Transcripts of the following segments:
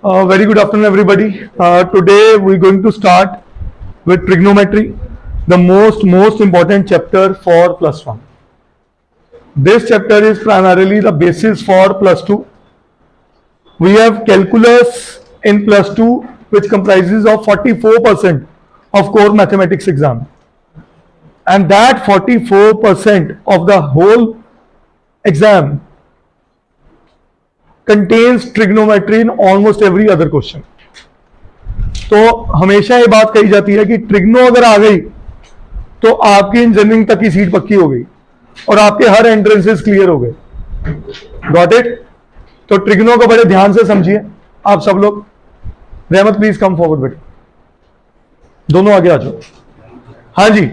Very good afternoon, everybody. Today we're going to start with trigonometry, the most important chapter for +1. This chapter is primarily the basis for +2. We have calculus in +2, which comprises of 44% of core mathematics exam, and that 44% of the whole exam contains trigonometry in almost every other question. तो हमेशा ये बात कही जाती है कि trigno अगर आ गई तो आपकी इंजीनियरिंग तक की सीट पक्की हो गई और आपके हर एंट्रेंसेस क्लियर हो गए. Got it? तो ट्रिग्नो को बड़े ध्यान से समझिए आप सब लोग. रहमत प्लीज कम फॉरवर्ड बेटे, दोनों आगे आ जाओ. हाँ जी.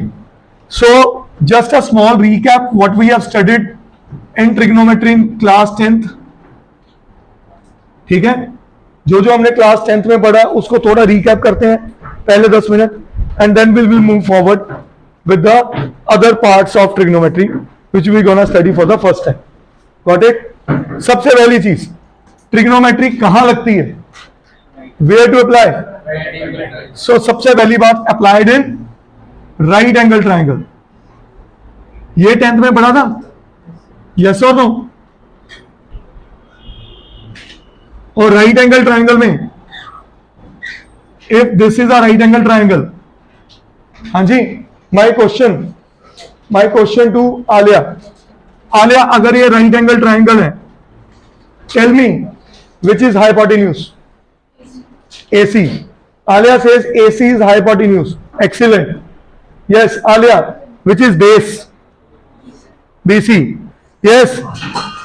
So just a small recap what we have studied in trigonometry in class 10th. ठीक है, जो जो हमने क्लास 10th में पढ़ा उसको थोड़ा रिकैप करते हैं पहले 10 minute, and then will move forward with the other parts of trigonometry which we gonna study for the first time. Got it? सबसे पहली चीज, ट्रिग्नोमेट्री कहां लगती है? Where to apply? सो सबसे पहली बात, applied in right angle triangle. ये 10th में पढ़ा था, यस और नो? और राइट एंगल ट्राइंगल में, if this is a right angle triangle, हाँ जी, my question to Alia. Alia, अगर ये राइट एंगल ट्राइंगल है, tell me which is hypotenuse? AC. Alia says AC is hypotenuse. Excellent. Yes, Alia, which is base? BC. Yes,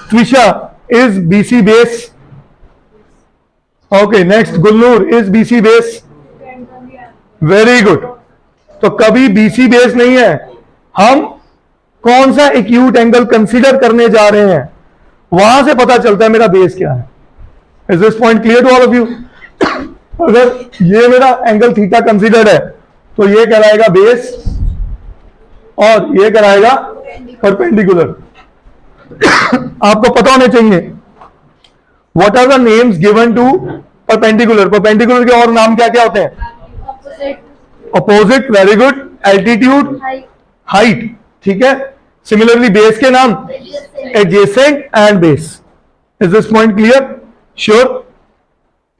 Twisha, is BC base? Okay, next, Gulnoor, is BC base? Very good. तो कभी BC base नहीं है, हम कौन सा acute angle consider करने जा रहे हैं वहां से पता चलता है मेरा बेस क्या है. Is this point clear to all of you? अगर ये मेरा एंगल थीटा कंसीडर्ड है तो ये कहलाएगा बेस और ये कहलाएगा परपेंडिकुलर. आपको पता होने चाहिए what are the names given to perpendicular. Perpendicular के और नाम क्या क्या होते हैं? Opposite. Very good. Altitude, height. ठीक है. सिमिलरली बेस के नाम adjacent and base. Is this point clear? Sure.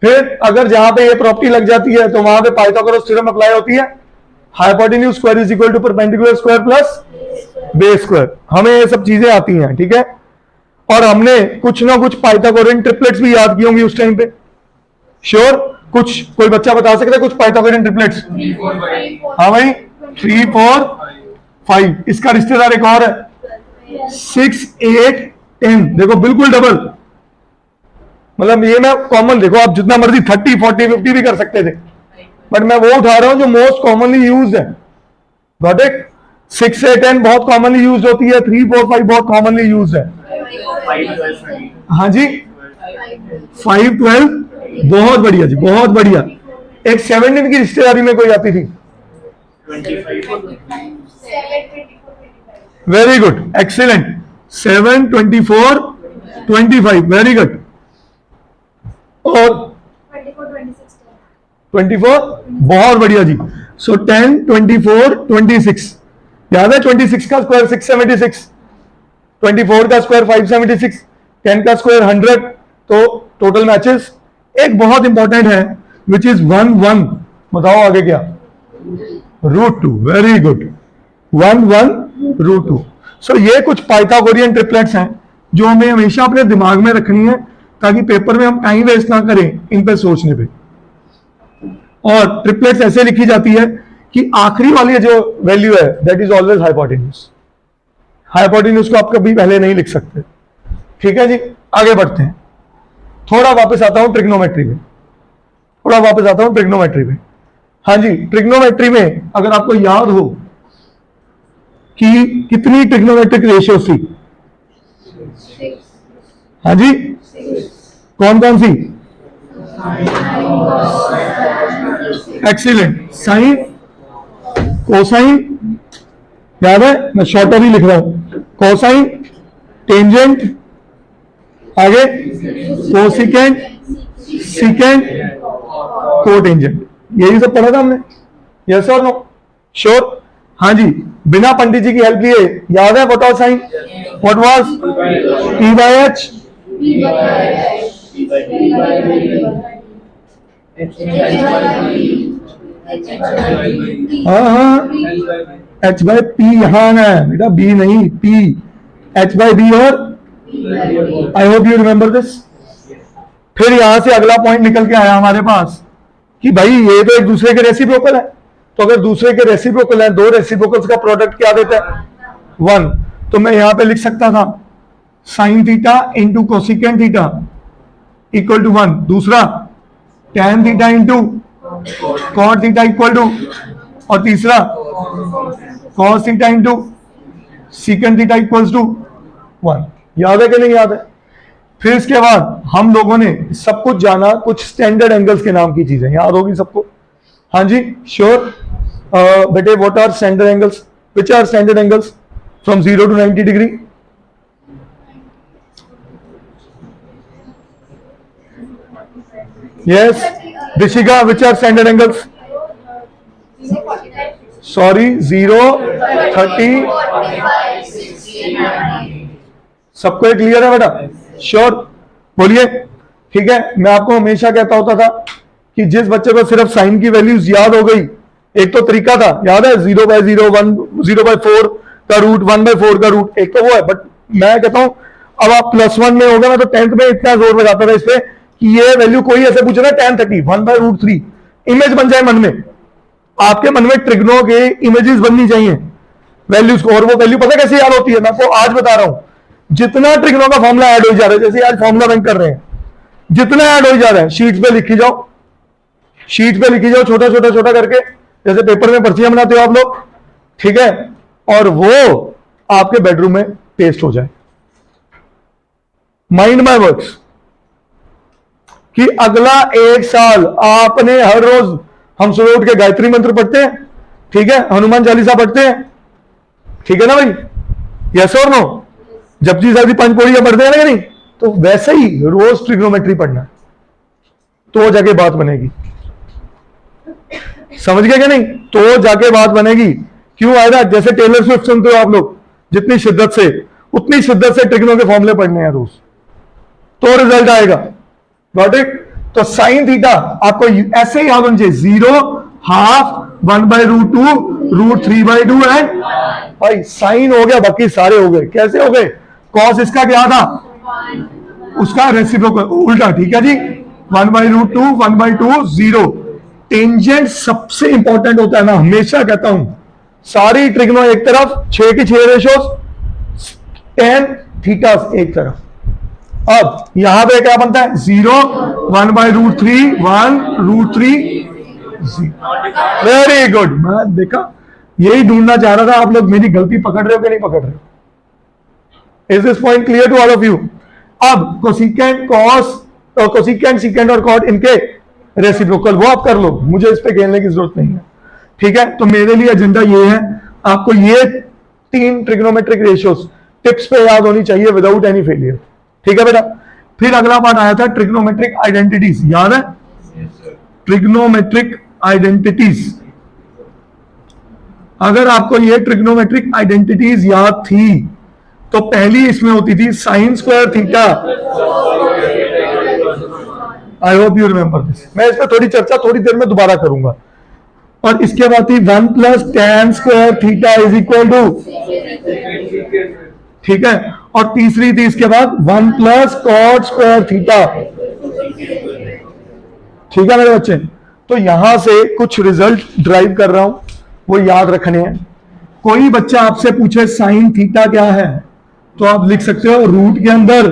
फिर अगर जहां पे ये प्रॉपर्टी लग जाती है तो वहां पे पाइथागोरस थ्योरम अप्लाई होती है. Hypotenuse square is equal to perpendicular square plus base square. हमें ये सब चीजें आती हैं. ठीक है. और हमने कुछ ना कुछ पाइथागोरियन ट्रिपलेट्स भी याद की होंगी उस टाइम पे. श्योर? कुछ कोई बच्चा बता सकता है कुछ पाइथागोरियन ट्रिपलेट्स? हाँ भाई, 3 4 5. इसका रिश्तेदार एक और है 6 8 10. देखो बिल्कुल डबल. मतलब ये मैं कॉमन, देखो आप जितना मर्जी 30 40 50 भी कर सकते थे, बट मैं वो उठा रहा हूं जो मोस्ट कॉमनली यूज्ड है. Got it? 6 से 10 बहुत कॉमनली यूज होती है, 3 4 5 बहुत कॉमनली यूज है. हाँ जी, 5 12 बहुत बढ़िया जी, बहुत बढ़िया. एक 17 की रिश्तेदारी में कोई आती थी? Very good, excellent. 7 24 25. Very good. और 24 बहुत बढ़िया जी. सो 10 24 26. याद है 26 का स्क्वायर 676, 24 का स्क्वायर 576, 10 का स्क्वायर 100. तो टोटल मैचेस. एक बहुत इंपॉर्टेंट है विच इज 1 1. बताओ आगे क्या? √2. Very good. 1 1 √2. सो ये कुछ पाइथागोरियन ट्रिपलेट्स हैं जो हमें हमेशा अपने दिमाग में रखनी है ताकि पेपर में हम टाइम वेस्ट ना करें इन पे सोचने पे. और ट्रिपलेट्स ऐसे लिखी जाती है कि आखिरी वाली जो वैल्यू है that is always hypotenuse. Hypotenuse को आप कभी पहले नहीं लिख सकते. ठीक है जी, आगे बढ़ते हैं. थोड़ा वापस आता हूं ट्रिग्नोमेट्री में. हाँ जी, ट्रिग्नोमेट्री में अगर आपको याद हो कि कितनी ट्रिग्नोमेट्रिक रेशियो थी? हाँ जी, कौन कौन सी? एक्सीलेंट. साइन, कोसाइन, याद है? मैं शॉर्टर ही लिख रहा हूं. कोसाइन, टेंजेंट, आगे कोसिकेंट, सिकेंट, कोटेंजेंट, यही सब पढ़ा था हमने, यस और नो? श्योर? हाँ जी, बिना पंडित जी की हेल्प लिए याद है what was sine? What was? P by H? हाँ हाँ, H by P यहाँ आना है बेटा, B नहीं, P, H by B और I hope you remember this. फिर यहां से अगला पॉइंट निकल के आया हमारे पास कि भाई ये तो एक दूसरे के रेसिप्रोकल है, तो अगर दूसरे के रेसिप्रोकल है, दो रेसिप्रोकल्स का प्रोडक्ट क्या देता है? 1। तो मैं यहां पे लिख सकता था sine theta into cosecant theta equal to 1। दूसरा tan theta into cot theta equal to, और तीसरा cos theta into secant theta equals to 1। याद है कि नहीं याद है? फिर इसके बाद हम लोगों ने सब कुछ जाना, कुछ स्टैंडर्ड एंगल्स के नाम की चीजें याद होगी सबको। हाँ जी श्योर बेटे, what are standard angles? Which are standard angles from 0 to 90 degree? Yes Dishika, which are standard angles? Sorry 0, 30, सबको क्लियर है बेटा? श्योर बोलिए। ठीक है, मैं आपको हमेशा कहता होता था कि जिस बच्चे को सिर्फ साइन की वैल्यूज याद हो गई, एक तो तरीका था याद है 0/0, 0/4 का रूट, 1/4 का रूट, एक तो वो है। बट मैं कहता हूं अब आप +1 में हो गए, मैं तो 10th में इतना जोर लगाता था इस पे कि ये वैल्यू कोई ऐसे पूछे ना tan 30 1/√3, इमेज बन जाए मन में, आपके मन में ट्रिग्नो के इमेजेस बननी चाहिए वैल्यूज को। और वो वैल्यू पता कैसे याद होती है? मैं आपको आज बता रहा हूं, जितना ट्रिग्नो का फॉर्मूला ऐड हो जा रहा है, जैसे आज फॉर्मूला बैंक कर रहे हैं, जितना ऐड हो जा रहा है शीट्स पे लिखी जाओ, शीट पे लिखी जाओ छोटा छोटा छोटा करके, जैसे पेपर में पर्चियां बनाते हो आप लोग, ठीक है? और वो आपके बेडरूम में पेस्ट हो जाए। माइंड माय वर्ड्स कि अगला 1 साल आपने हर रोज, हम सुबह उठ के गायत्री मंत्र पढ़ते हैं, ठीक है, हनुमान चालीसा पढ़ते हैं, ठीक है ना भाई? यस और नो? जपजी साहब की पंचपोड़ियां पढ़ते हैं ना कि नहीं? तो वैसे ही रोज ट्रिग्नोमेट्री पढ़ना, तो जाके बात बनेगी। समझ गए कि नहीं? तो जाके बात बनेगी। क्यों आएगा? जैसे टेलर स्विफ्ट सुनते हो आप लोग, जितनी शिद्दत से, उतनी शिद्दत से ट्रिग्नो के फॉर्मूले पढ़ने हैं रोज, तो रिजल्ट आएगा। Got it? तो साइन थीटा आपको ऐसे ही याद होना चाहिए, 0, हाफ, 1/√2, √3/2 एंड भाई साइन हो गया, बाकी सारे हो गए। कैसे हो गए? कॉस इसका क्या था? उसका रेसिप्रोकल उल्टा, ठीक है जी, 1/√2, 1/2, 0। टेंजेंट सबसे इंपॉर्टेंट होता है, मैं हमेशा कहता हूं, सारी ट्रिग्नो एक तरफ, 6 की 6 रेशोस, tan थीटा एक तरफ। अब यहां पे क्या बनता है? 0, 1/√3, 1, √3, 0। Very good. मैं देखा, यही ढूंढना चाह रहा था, आप लोग मेरी गलती पकड़ रहे हो कि नहीं पकड़ रहे हो? Is this point clear to all of you? अब कोसिकेंट, कॉस, कोसिकेंट, सीकेंट और कॉट, इनके रेसिप्रोकल वो आप कर लो, मुझे इस पे खेलने की जरूरत नहीं है, ठीक है? तो मेरे लिए एजेंडा ये है, आपको ये 3 ट्रिग्नोमेट्रिक रेशियोज टिप्स पे याद होनी चाहिए विदाउट एनी फेलियर, ठीक है बेटा? फिर अगला पार्ट आया था ट्रिग्नोमेट्रिक आइडेंटिटीज, याद है? ट्रिग्नोमेट्रिक आइडेंटिटीज, अगर आपको ये ट्रिग्नोमेट्रिक आइडेंटिटीज याद थी तो पहली इसमें होती थी sine square theta. I hope you remember this. मैं इस पर थोड़ी चर्चा थोड़ी देर में दोबारा करूंगा। और इसके बाद थी 1 + tan square theta is equal to, ठीक है? और तीसरी थी इसके बाद 1 + cot स्क्वायर थीटा, ठीक है मेरे बच्चे? तो यहां से कुछ रिजल्ट ड्राइव कर रहा हूं, वो याद रखने हैं। कोई बच्चा आपसे पूछे साइन थीटा क्या है, तो आप लिख सकते हो रूट के अंदर,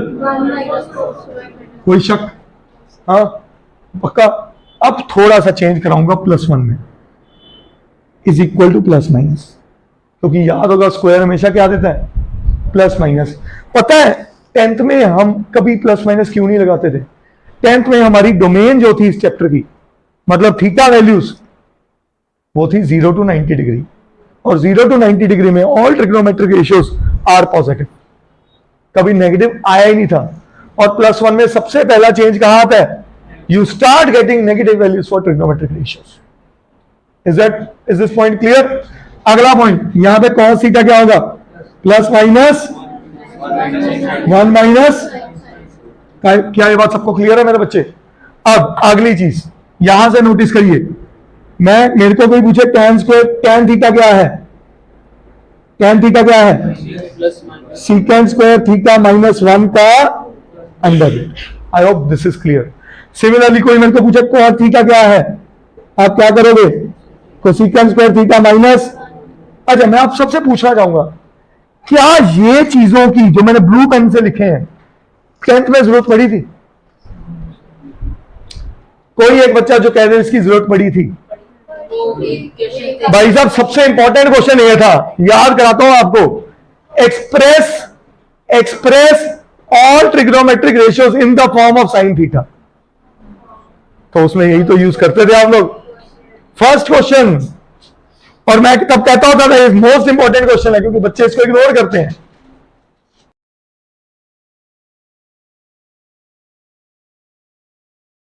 कोई शक? हाँ पक्का? अब थोड़ा सा चेंज कराऊंगा, +1 में इज इक्वल टू +-, क्योंकि याद होगा स्क्वायर हमेशा क्या देता है? +-। पता है 10th में हम कभी +- क्यों नहीं लगाते थे? 10th में हमारी डोमेन जो थी इस चैप्टर की, मतलब थीटा वैल्यूज, वो थी 0 to 90 डिग्री, और 0 to 90 डिग्री में all trigonometric ratios are positive, कभी नेगेटिव आया ही नहीं था। और +1 में सबसे पहला चेंज कहां आता है? you start getting negative values for trigonometric ratios. Is this point clear? अगला पॉइंट, यहां पे cos थीटा क्या होगा? प्लस माइनस 1 माइनस, क्या ये बात सबको क्लियर है मेरे बच्चे? अब अगली चीज यहां से नोटिस करिए, मेरे को कोई पूछे tan स्क्वायर, tan थीटा क्या है? tan थीटा क्या है? सीकेंड स्क्वायर थीटा माइनस 1 का under. I hope this is clear. Similarly कोई मेरे को पूछे cos थीटा क्या है, आप क्या करोगे? Cosecant square theta minus. अच्छा, मैं आप सबसे पूछना चाहूंगा, क्या ये चीजों की जो मैंने ब्लू पेन से लिखे हैं 10th में जरूरत पड़ी थी? कोई एक बच्चा जो कह दे इसकी जरूरत पड़ी थी। भाई साहब, सबसे इंपॉर्टेंट क्वेश्चन ये था, याद कराता हूं आपको, express all trigonometric ratios in the form of sine theta. तो उसमें यही तो यूज करते थे आप लोग, फर्स्ट क्वेश्चन। और मैं तब कहता होता था मोस्ट इंपॉर्टेंट क्वेश्चन है, क्योंकि बच्चे इसको इग्नोर करते हैं।